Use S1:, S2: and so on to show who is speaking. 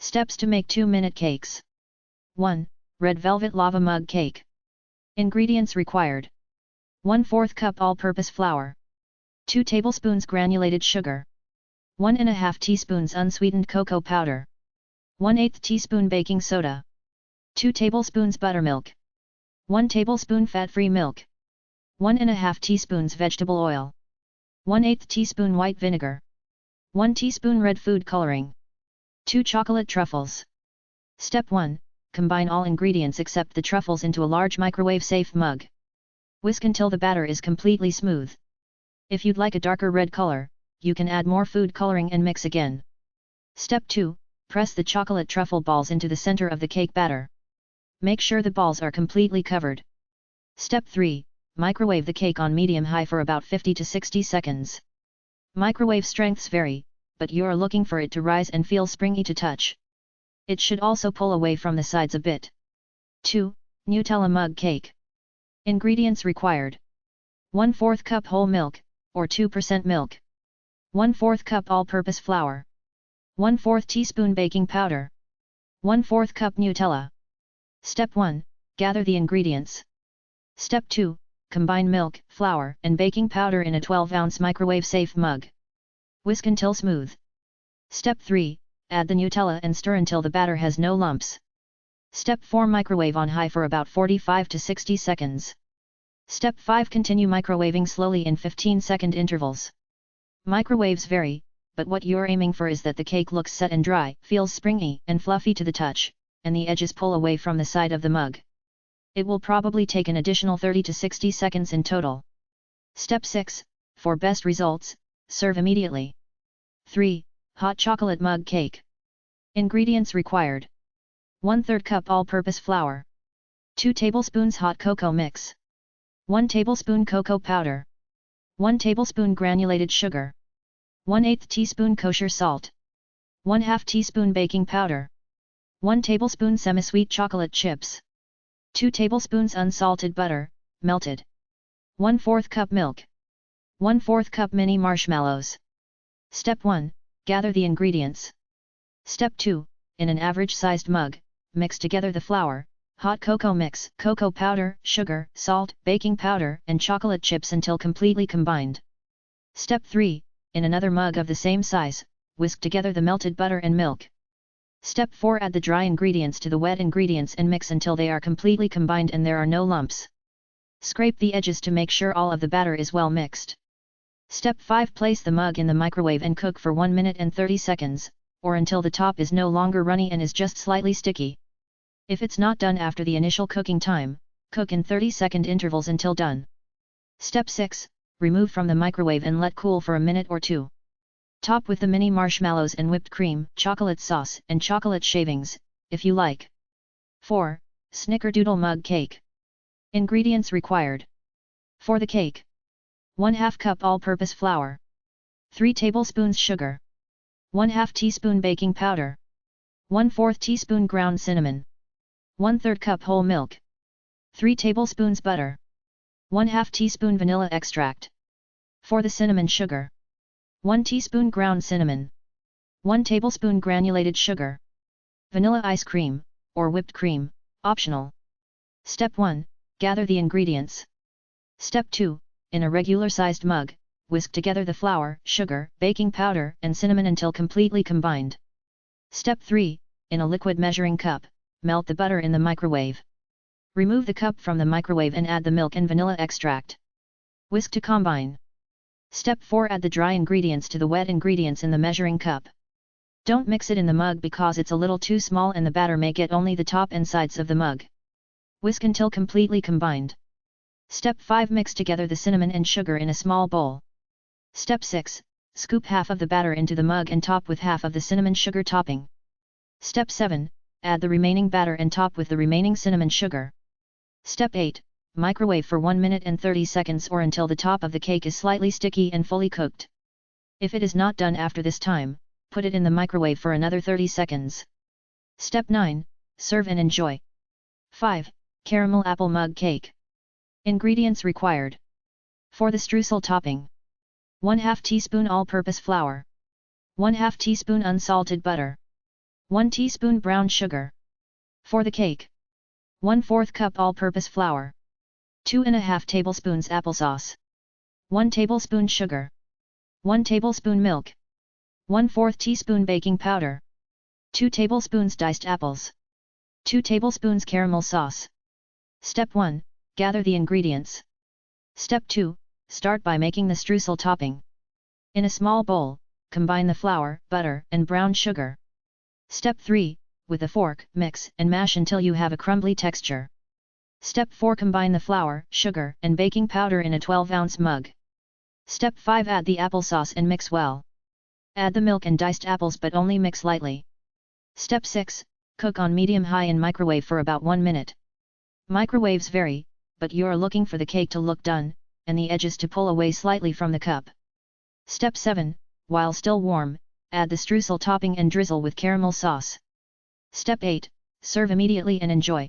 S1: Steps to make 2-minute cakes. 1. Red velvet lava mug cake. Ingredients required. 1/4 cup all-purpose flour. 2 tablespoons granulated sugar. 1½ teaspoons unsweetened cocoa powder. 1/8 teaspoon baking soda. 2 tablespoons buttermilk. 1 tablespoon fat-free milk. 1½ teaspoons vegetable oil. 1/8 teaspoon white vinegar. 1 teaspoon red food coloring. 2 chocolate truffles. Step 1. Combine all ingredients except the truffles into a large microwave-safe mug. Whisk until the batter is completely smooth. If you'd like a darker red color, you can add more food coloring and mix again. Step 2. Press the chocolate truffle balls into the center of the cake batter. Make sure the balls are completely covered. Step 3. Microwave the cake on medium-high for about 50 to 60 seconds. Microwave strengths vary, but you're looking for it to rise and feel springy to touch. It should also pull away from the sides a bit. 2. Nutella mug cake. Ingredients required. 1/4 cup whole milk, or 2% milk. 1/4 cup all-purpose flour. 1/4 teaspoon baking powder. 1/4 cup Nutella. Step 1. Gather the ingredients. Step 2. Combine milk, flour, and baking powder in a 12-ounce microwave-safe mug. Whisk until smooth. Step 3. Add the Nutella and stir until the batter has no lumps. Step 4. Microwave on high for about 45 to 60 seconds. Step 5. Continue microwaving slowly in 15-second intervals. Microwaves vary, but what you're aiming for is that the cake looks set and dry, feels springy and fluffy to the touch, and the edges pull away from the side of the mug. It will probably take an additional 30 to 60 seconds in total. Step 6. For best results, serve immediately. 3. Hot chocolate mug cake. Ingredients required. 1/3 cup all-purpose flour. 2 tablespoons hot cocoa mix. 1 tablespoon cocoa powder. 1 tablespoon granulated sugar. 1/8 teaspoon kosher salt. 1/2 teaspoon baking powder. 1 tablespoon semi-sweet chocolate chips. 2 tablespoons unsalted butter, melted. 1/4 cup milk. 1/4 cup mini marshmallows. Step 1. Gather the ingredients. Step 2. In an average-sized mug, mix together the flour, hot cocoa mix, cocoa powder, sugar, salt, baking powder, and chocolate chips until completely combined. Step 3. In another mug of the same size, whisk together the melted butter and milk. Step 4. Add the dry ingredients to the wet ingredients and mix until they are completely combined and there are no lumps. Scrape the edges to make sure all of the batter is well mixed. Step 5. Place the mug in the microwave and cook for 1 minute and 30 seconds, or until the top is no longer runny and is just slightly sticky. If it's not done after the initial cooking time, cook in 30-second intervals until done. Step 6. Remove from the microwave and let cool for a minute or two. Top with the mini marshmallows and whipped cream, chocolate sauce, and chocolate shavings, if you like. 4. Snickerdoodle mug cake. Ingredients required. For the cake: 1/2 cup all-purpose flour. 3 tablespoons sugar. 1/2 teaspoon baking powder. 1/4 teaspoon ground cinnamon. 1/3 cup whole milk. 3 tablespoons butter. 1/2 teaspoon vanilla extract. For the cinnamon sugar: 1 teaspoon ground cinnamon. 1 tablespoon granulated sugar. Vanilla ice cream, or whipped cream, optional. Step 1. Gather the ingredients. Step 2. In a regular-sized mug, whisk together the flour, sugar, baking powder, and cinnamon until completely combined. Step 3. In a liquid measuring cup, melt the butter in the microwave. Remove the cup from the microwave and add the milk and vanilla extract. Whisk to combine. Step 4. Add the dry ingredients to the wet ingredients in the measuring cup. Don't mix it in the mug because it's a little too small and the batter may get only the top and sides of the mug. Whisk until completely combined. Step 5. Mix together the cinnamon and sugar in a small bowl. Step 6. Scoop half of the batter into the mug and top with half of the cinnamon sugar topping. Step 7. Add the remaining batter and top with the remaining cinnamon sugar. Step 8. Microwave for 1 minute and 30 seconds or until the top of the cake is slightly sticky and fully cooked. If it is not done after this time, put it in the microwave for another 30 seconds. Step 9. Serve and enjoy. 5. Caramel apple mug cake. Ingredients required. For the streusel topping: 1/2 teaspoon all-purpose flour. 1/2 teaspoon unsalted butter. 1 teaspoon brown sugar. For the cake, 1/4 cup all-purpose flour. 2½ tablespoons applesauce. 1 tablespoon sugar. 1 tablespoon milk. 1/4 teaspoon baking powder. 2 tablespoons diced apples. 2 tablespoons caramel sauce. Step 1. Gather the ingredients. Step 2. Start by making the streusel topping. In a small bowl, combine the flour, butter, and brown sugar. Step 3. With a fork, mix and mash until you have a crumbly texture. Step 4. Combine the flour, sugar, and baking powder in a 12-ounce mug. Step 5. Add the applesauce and mix well. Add the milk and diced apples but only mix lightly. Step 6. Cook on medium-high in microwave for about 1 minute. Microwaves vary, but you're looking for the cake to look done, and the edges to pull away slightly from the cup. Step 7. While still warm, add the streusel topping and drizzle with caramel sauce. Step 8. Serve immediately and enjoy.